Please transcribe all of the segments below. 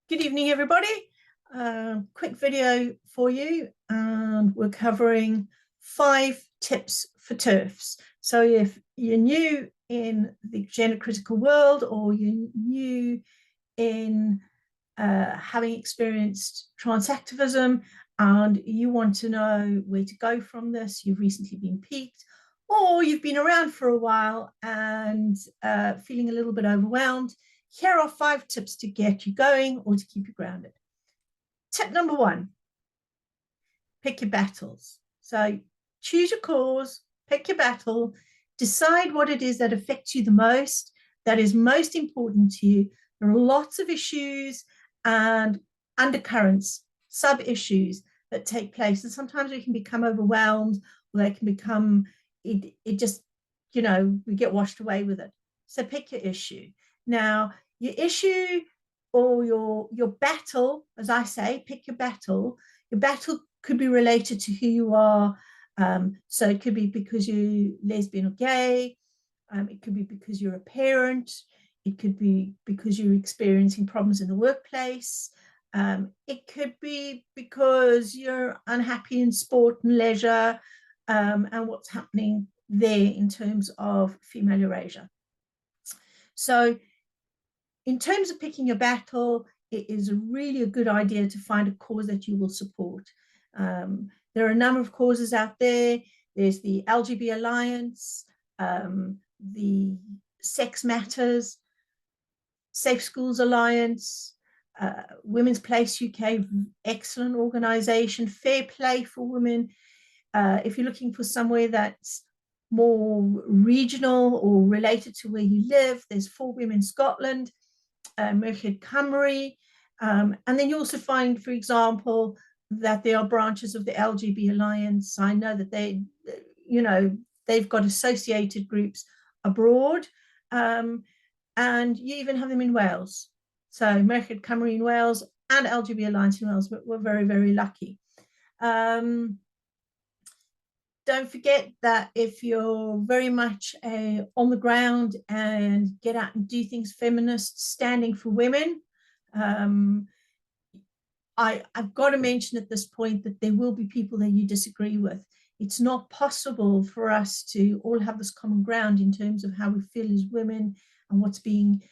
Good evening, everybody. Quick video for you, and we're covering 5 tips for Terfs. So if you're new in the gender critical world, or you're new in having experienced trans activism and you want to know where to go from this, you've recently been piqued, or you've been around for a while and feeling a little bit overwhelmed, here are 5 tips to get you going or to keep you grounded. Tip number 1, pick your battles. So choose your cause, pick your battle, decide what it is that affects you the most, that is most important to you. There are lots of issues and undercurrents, sub-issues that take place, and sometimes we can become overwhelmed, or they can become, it just, we get washed away with it. So pick your issue. Now, your issue or your battle, as I say, pick your battle. Your battle could be related to who you are. So it could be because you're lesbian or gay. It could be because you're a parent. It could be because you're experiencing problems in the workplace. It could be because you're unhappy in sport and leisure, and what's happening there in terms of female erasure. So in terms of picking your battle, it is really a good idea to find a cause that you will support. There are a number of causes out there. There's the LGB Alliance, the Sex Matters, Safe Schools Alliance, Women's Place UK, excellent organization, Fair Play for Women. If you're looking for somewhere that's more regional or related to where you live, there's For Women Scotland, Merched Cymru, and then you also find, for example, that there are branches of the LGB Alliance. I know that they've got associated groups abroad, and you even have them in Wales. So Merched Cymru in Wales and LGB Alliance in Wales. We're very, very lucky. Don't forget that if you're very much on the ground and get out and do things feminist, standing for women, I've got to mention at this point that there will be people that you disagree with. It's not possible for us to all have this common ground in terms of how we feel as women and what's being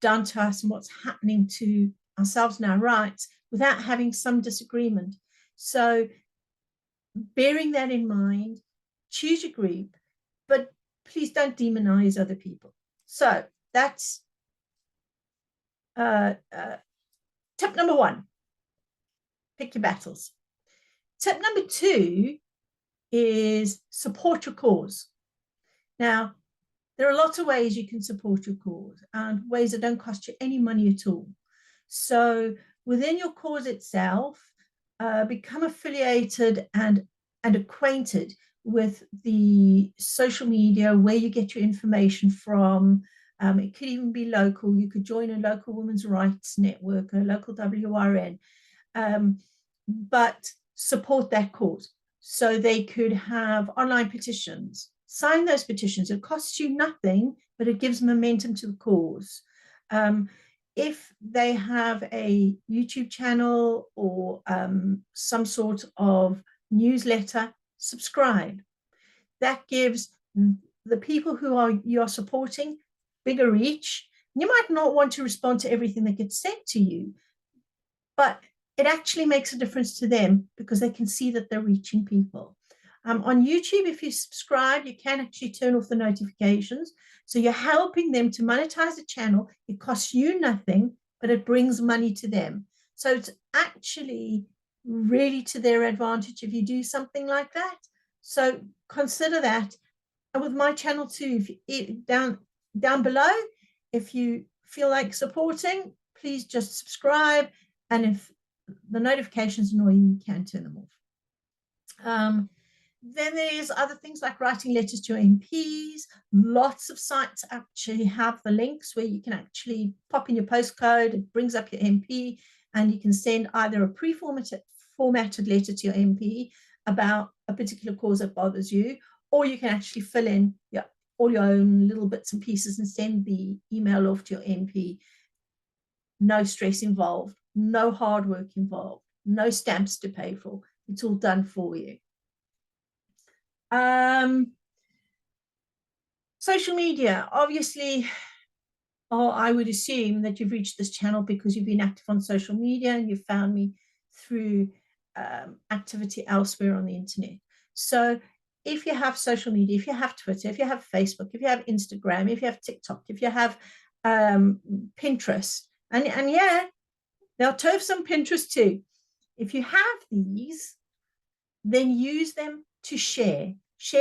done to us and what's happening to ourselves and our rights without having some disagreement. So bearing that in mind, choose your group, but please don't demonize other people. So that's tip number 1, pick your battles. Tip number 2 is support your cause. Now, there are lots of ways you can support your cause, and ways that don't cost you any money at all. So within your cause itself, become affiliated and acquainted with the social media where you get your information from. It could even be local. You could join a local women's rights network, a local WRN, but support that cause. So they could have online petitions. Sign those petitions. It costs you nothing, but it gives momentum to the cause. If they have a YouTube channel or some sort of newsletter, subscribe. That gives the people who you're supporting bigger reach. You might not want to respond to everything that gets sent to you, but it actually makes a difference to them because they can see that they're reaching people. On YouTube, if you subscribe, you can actually turn off the notifications. So you're helping them to monetize the channel. It costs you nothing, but it brings money to them. So it's actually really to their advantage if you do something like that. So consider that. And with my channel too, if you, down below, if you feel like supporting, please just subscribe. And if the notifications annoy you, you can turn them off. Then there's other things like writing letters to your MPs. Lots of sites actually have the links where you can actually pop in your postcode. It brings up your MP, and you can send either a pre-formatted letter to your MP about a particular cause that bothers you, or you can actually fill in all your own little bits and pieces and send the email off to your MP. No stress involved. no hard work involved, no stamps to pay for. It's all done for you. Social media, obviously, I would assume that you've reached this channel because you've been active on social media and you found me through activity elsewhere on the internet. So if you have social media, if you have Twitter, if you have Facebook, if you have Instagram, if you have TikTok, if you have Pinterest, and yeah, there are Terfs on Pinterest too. If you have these, then use them to share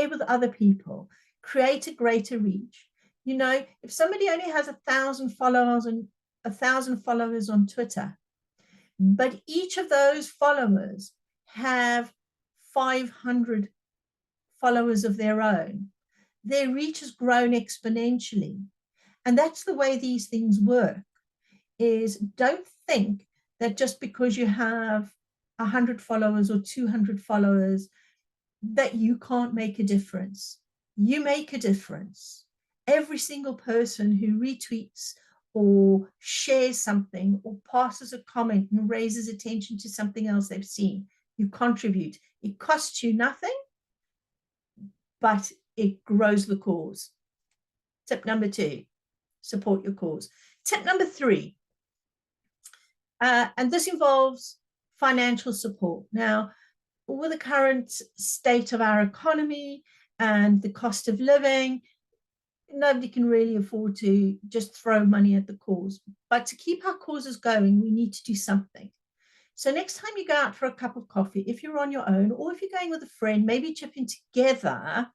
with other people, create a greater reach. You know, if somebody only has 1,000 followers and 1,000 followers on Twitter, but each of those followers have 500 followers of their own, their reach has grown exponentially. And that's the way these things work, is don't think that just because you have 100 followers or 200 followers that you can't make a difference. You make a difference. Every single person who retweets or shares something or passes a comment and raises attention to something else they've seen, you contribute. It costs you nothing, but it grows the cause. Tip number 2, support your cause. Tip number 3, and this involves financial support. Now, with the current state of our economy and the cost of living, nobody can really afford to just throw money at the cause. But to keep our causes going, we need to do something. So next time you go out for a cup of coffee, if you're on your own or if you're going with a friend, maybe chip in together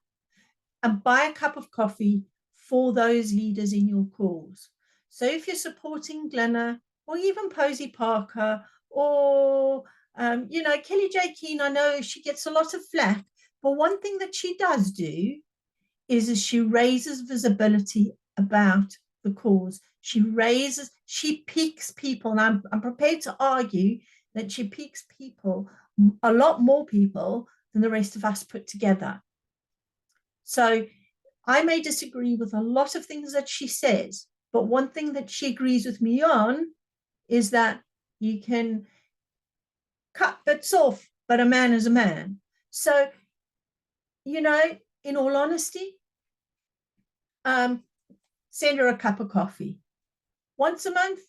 and buy a cup of coffee for those leaders in your cause. So if you're supporting Glenna or even Posey Parker or Kelly J. Keane, I know she gets a lot of flack, but one thing that she does do is she raises visibility about the cause. She piques people, and I'm prepared to argue that she piques people, a lot more people than the rest of us put together. So I may disagree with a lot of things that she says, but one thing that she agrees with me on is that you can cut bits off, but a man is a man. So, in all honesty, send her a cup of coffee once a month.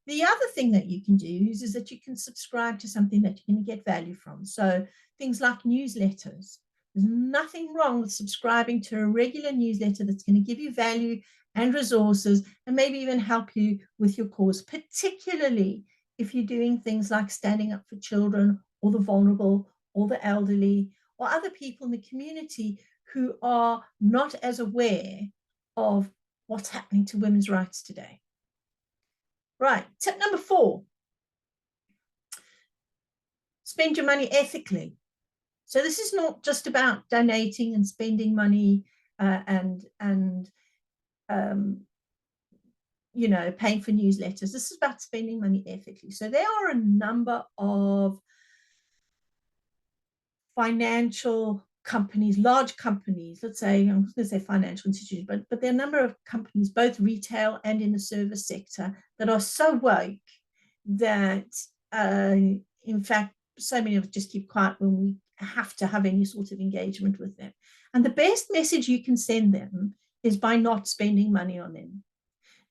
The other thing that you can do is that you can subscribe to something that you're going to get value from. So things like newsletters. There's nothing wrong with subscribing to a regular newsletter that's going to give you value and resources and maybe even help you with your cause, particularly if you're doing things like standing up for children or the vulnerable or the elderly or other people in the community who are not as aware of what's happening to women's rights today. Right, tip number 4, spend your money ethically. So this is not just about donating and spending money and paying for newsletters. This is about spending money ethically. So there are a number of financial companies, large companies, let's say, I'm going to say financial institutions, but there are a number of companies, both retail and in the service sector, that are so woke that, in fact, so many of us just keep quiet when we have to have any sort of engagement with them. And the best message you can send them is by not spending money on them.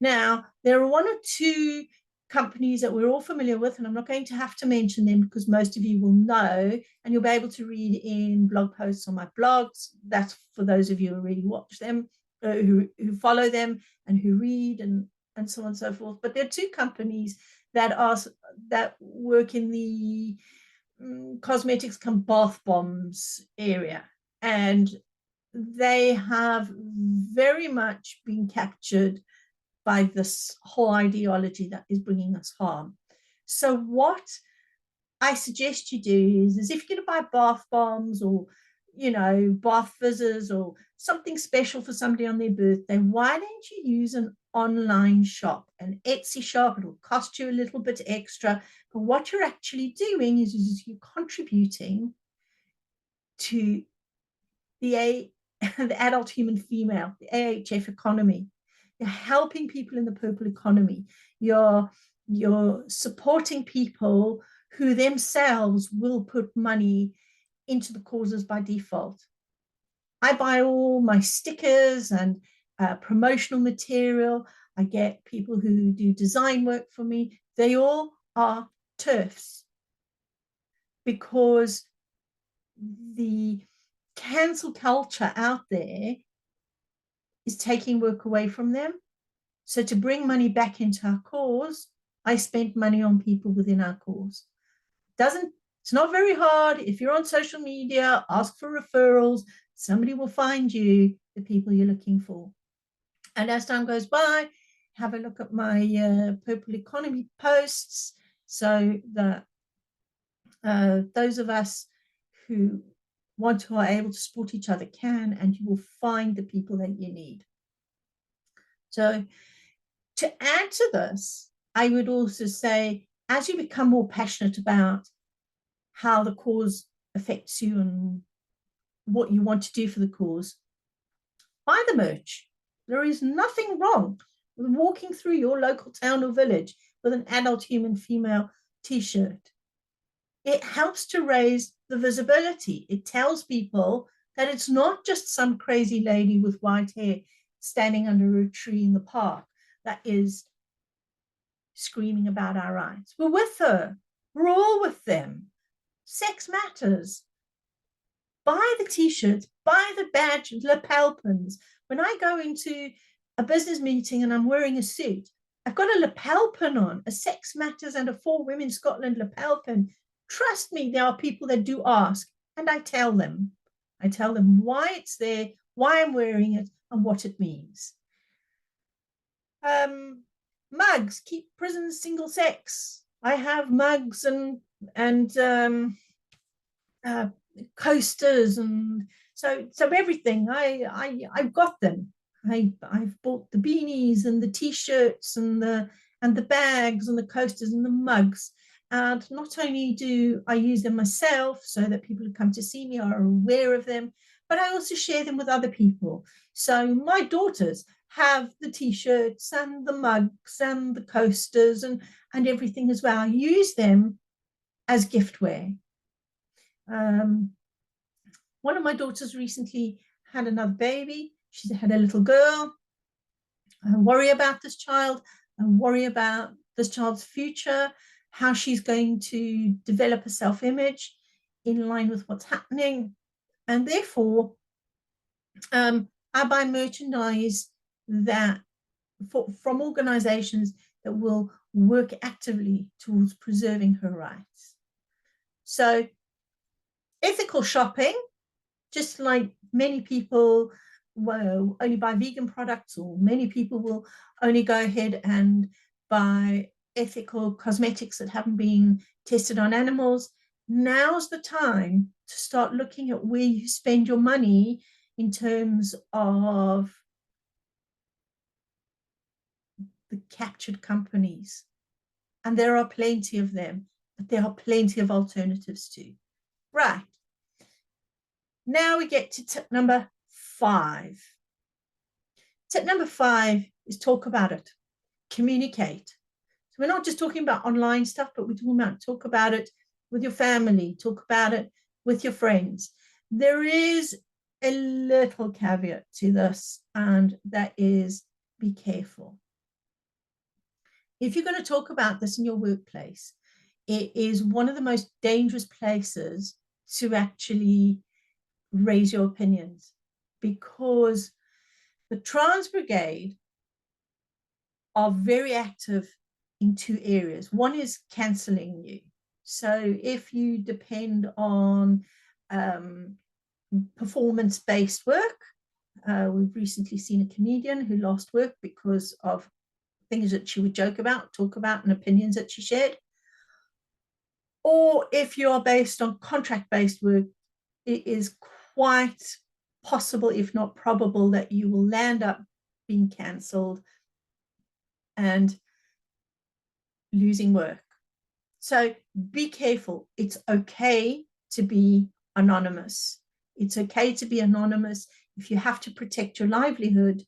Now, there are 1 or 2 companies that we're all familiar with, and I'm not going to have to mention them because most of you will know, and you'll be able to read in blog posts on my blogs. That's for those of you who really watch them, who follow them and who read and so on and so forth. But there are 2 companies that work in the cosmetics and bath bombs area, and they have very much been captured by this whole ideology that is bringing us harm. So what I suggest you do is if you're going to buy bath bombs or bath fizzers or something special for somebody on their birthday, why don't you use an online shop, an Etsy shop? It'll cost you a little bit extra, but what you're actually doing is you're contributing to the adult human female, the AHF economy. You're helping people in the purple economy. You're you're supporting people who themselves will put money into the causes by default. I buy all my stickers and promotional material. I get people who do design work for me. They all are Terfs, because the cancel culture out there is taking work away from them. So to bring money back into our cause, I spent money on people within our cause. It's not very hard. If you're on social media, ask for referrals. Somebody will find you the people you're looking for. And as time goes by, have a look at my Purple Economy posts, so that those of us who want to are able to support each other can, and you will find the people that you need. So to add to this, I would also say, as you become more passionate about how the cause affects you and what you want to do for the cause, buy the merch. There is nothing wrong with walking through your local town or village with an adult human female t-shirt. It helps to raise the visibility. It tells people that it's not just some crazy lady with white hair standing under a tree in the park that is screaming about our rights. We're with her. We're all with them. Sex matters. Buy the t-shirts, buy the badge, lapel pins. When I go into a business meeting and I'm wearing a suit, I've got a lapel pin on, a Sex Matters and a For Women Scotland lapel pin. Trust me, there are people that do ask, and I tell them. I tell them why it's there, why I'm wearing it, and what it means. Mugs, keep prisons single sex. I have mugs and coasters, and so everything. I've got them. I've bought the beanies and the t-shirts and the bags and the coasters and the mugs. And not only do I use them myself so that people who come to see me are aware of them, but I also share them with other people. So my daughters have the t-shirts and the mugs and the coasters and everything as well. I use them as giftware. One of my daughters recently had another baby. She had a little girl. I worry about this child. I worry about this child's future, how she's going to develop a self-image in line with what's happening. And therefore, I buy merchandise that from organizations that will work actively towards preserving her rights. So ethical shopping, just like many people will only buy vegan products, or many people will only go ahead and buy ethical cosmetics that haven't been tested on animals, now's the time to start looking at where you spend your money in terms of the captured companies. And there are plenty of them, but there are plenty of alternatives too. Right. Now we get to tip number 5. Tip number 5 is talk about it, communicate. So we're not just talking about online stuff, but we're talking about talk about it with your family, talk about it with your friends. There is a little caveat to this, and that is be careful. If you're going to talk about this in your workplace, it is one of the most dangerous places to actually raise your opinions, because the Trans Brigade are very active in 2 areas. One is cancelling you. So if you depend on performance-based work, we've recently seen a comedian who lost work because of things that she would joke about, talk about, and opinions that she shared. Or if you're based on contract-based work, it is quite possible, if not probable, that you will land up being cancelled and losing work. So be careful. It's okay to be anonymous. It's okay to be anonymous. If you have to protect your livelihood,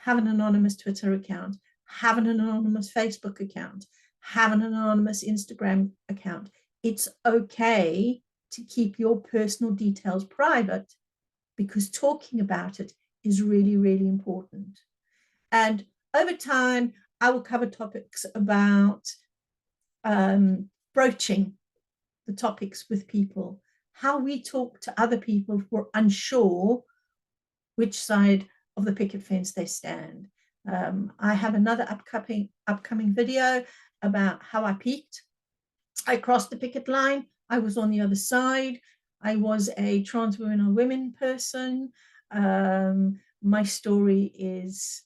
have an anonymous Twitter account, have an anonymous Facebook account, have an anonymous Instagram account. It's okay to keep your personal details private, because talking about it is really, really important. And over time, I will cover topics about broaching the topics with people, how we talk to other people who are unsure which side of the picket fence they stand. I have another upcoming video about how I peaked. I crossed the picket line. I was on the other side. I was a trans woman or women person. My story is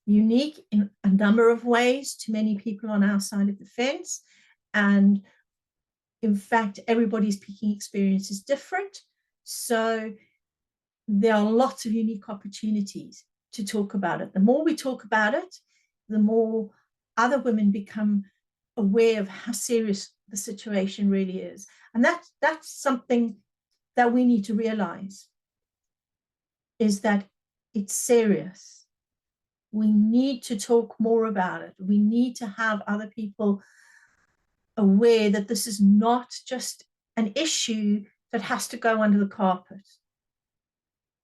unique in a number of ways to many people on our side of the fence. And in fact, everybody's peaking experience is different. So there are lots of unique opportunities to talk about it. The more we talk about it, the more other women become aware of how serious the situation really is. And that's something that we need to realize, is that it's serious. We need to talk more about it. We need to have other people aware that this is not just an issue that has to go under the carpet,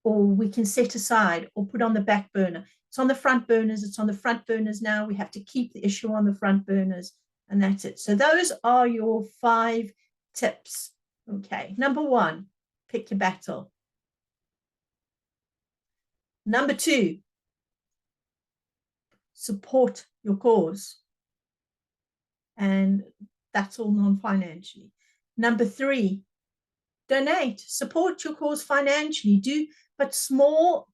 or we can set aside or put on the back burner. It's on the front burners. It's on the front burners now. We have to keep the issue on the front burners, and that's it. So those are your 5 tips. Okay, number 1, pick your battle. Number 2, support your cause. And that's all non-financially. Number 3, donate, support your cause financially. But small,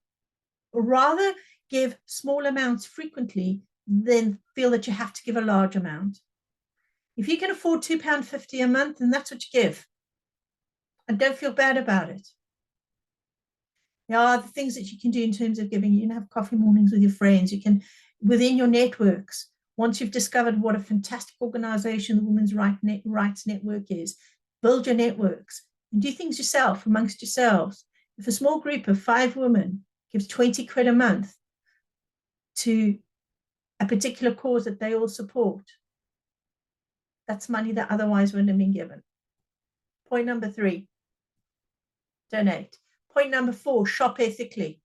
rather give small amounts frequently than feel that you have to give a large amount. If you can afford £2.50 a month, then that's what you give. And don't feel bad about it. There are the things that you can do in terms of giving. You can have coffee mornings with your friends. You can, within your networks, once you've discovered what a fantastic organization the Women's Rights Network is, build your networks and do things yourself, amongst yourselves. If a small group of 5 women gives 20 quid a month to a particular cause that they all support, that's money that otherwise wouldn't have been given. Point number 3, donate. Point number 4, shop ethically.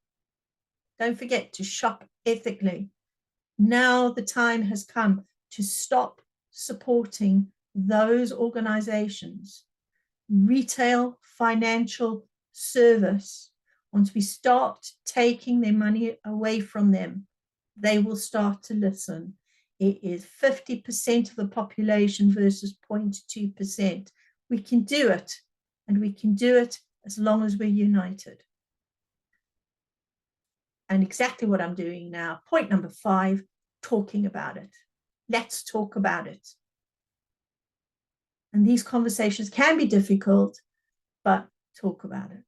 Don't forget to shop ethically. Now the time has come to stop supporting those organizations. Retail, financial, service. Once we start taking their money away from them, they will start to listen. It is 50% of the population versus 0.2%. We can do it, and we can do it as long as we're united. And exactly what I'm doing now. Point number 5, talking about it. Let's talk about it. And these conversations can be difficult, but talk about it.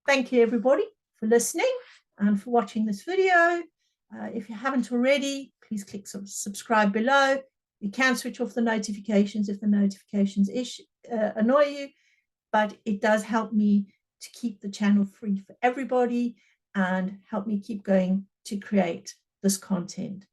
Thank you, everybody, for listening and for watching this video. If you haven't already, please click subscribe below. You can switch off the notifications if the notifications annoy you, but it does help me to keep the channel free for everybody and help me keep going to create this content.